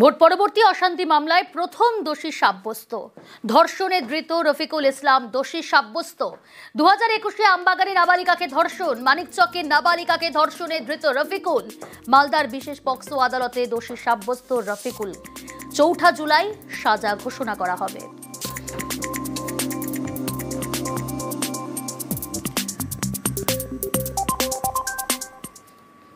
Vote পরবর্তী অশান্তি মামলায় প্রথম দোষী সাব্যস্ত, ধর্ষণে ধৃত রফিকুল ইসলাম দোষী সাব্যস্ত। 2021-এ আমবাগানে নাবালিকাকে ধর্ষণ, মানিকচকে নাবালিকাকে ধর্ষণে ধৃত রফিকুল। মালদার বিশেষ পক্সো আদালতে দোষী সাব্যস্ত রফিকুল। 4 জুলাই সাজা ঘোষণা করা হবে।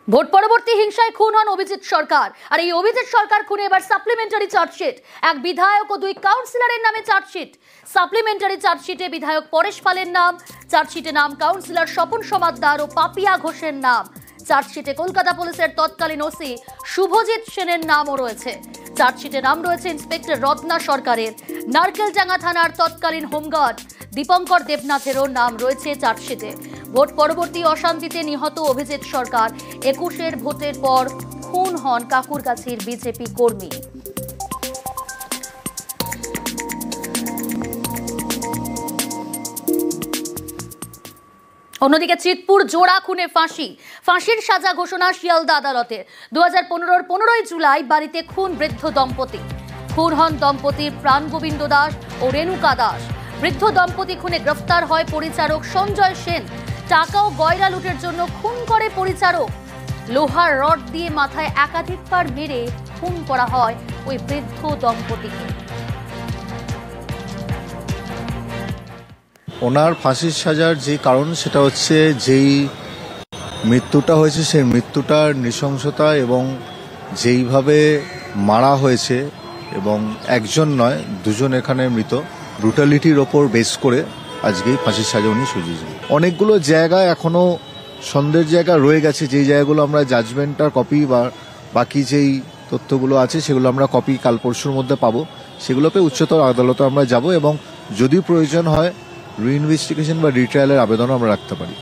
ভোট পরবর্তী হিংসায় খুন হন অভিজিৎ সরকার, আর এই অভিজিৎ সরকার খুনে এবার সাপ্লিমেন্টারি চার্জশিট। এক বিধায়ক ও 2 কাউন্সিলরের নামে চার্জশিট। সাপ্লিমেন্টারি চার্জশিটে বিধায়ক পরেশ পালের নাম, চার্জশিটে নাম কাউন্সিলর স্বপন সমাদ্দার ও পাপিয়া ঘোষের নাম। চার্জশিটে কলকাতা পুলিশের তৎকালীন ওসি শুভজিৎ সেনের নামও রয়েছে। চার্জশিটে নাম রয়েছে ইন্সপেক্টর রত্না সরকারের। নারকেলডাঙ্গা থানার তৎকালীন হোমগার্ড দীপঙ্কর দেবনাথেরও নাম রয়েছে চার্জশিটে। ভোট পরবর্তী অশান্তিতে নিহত অভিজিৎ সরকার 21-এর ভোটের পর খুন হন কাকুরগাছির বিজেপি কর্মী। অন্যদিকে চিতপুর জোড়া খুনে ফাঁসির সাজা ঘোষণা শিয়ালদা আদালতে। 2015-এর 15 জুলাই বাড়িতে খুন বৃদ্ধ দম্পতি। খুন হন দম্পতির প্রাণগোবিন্দ দাস ও রেণুকা দাস। বৃদ্ধ দম্পতি খুনে গ্রেফতার হয় পরিচারক সঞ্জয় সেন। টাকা ও গয়না লুটের জন্য খুন করে পরিচারক। লোহার রড দিয়ে মাথায় একাধিকবার মেরে খুন করা হয় ওই বৃদ্ধ দম্পতিকে। ওনার ফাঁসির সাজার যে কারণ সেটা হচ্ছে যেই মৃত্যুটা হয়েছে সেই মৃত্যুটার নৃশংসতা এবং যেইভাবে মারা হয়েছে, এবং একজন নয় 2জন এখানে মৃত, ব্রুটালিটির ওপর বেস করে আজকেই ফাঁসির সাজা উনি সুজিয়েছেন। অনেকগুলো জায়গায় এখনো সন্দেহের জায়গা রয়ে গেছে, যেই জায়গাগুলো আমরা জাজমেন্টটার কপি বা বাকি যেই তথ্যগুলো আছে সেগুলো আমরা কপি কাল পরশুর মধ্যে পাবো। সেগুলোকে উচ্চতর আদালতে আমরা যাব এবং যদি প্রয়োজন হয় রিইনভেস্টিগেশন বা রিট্রায়ালের আবেদনও আমরা রাখতে পারি।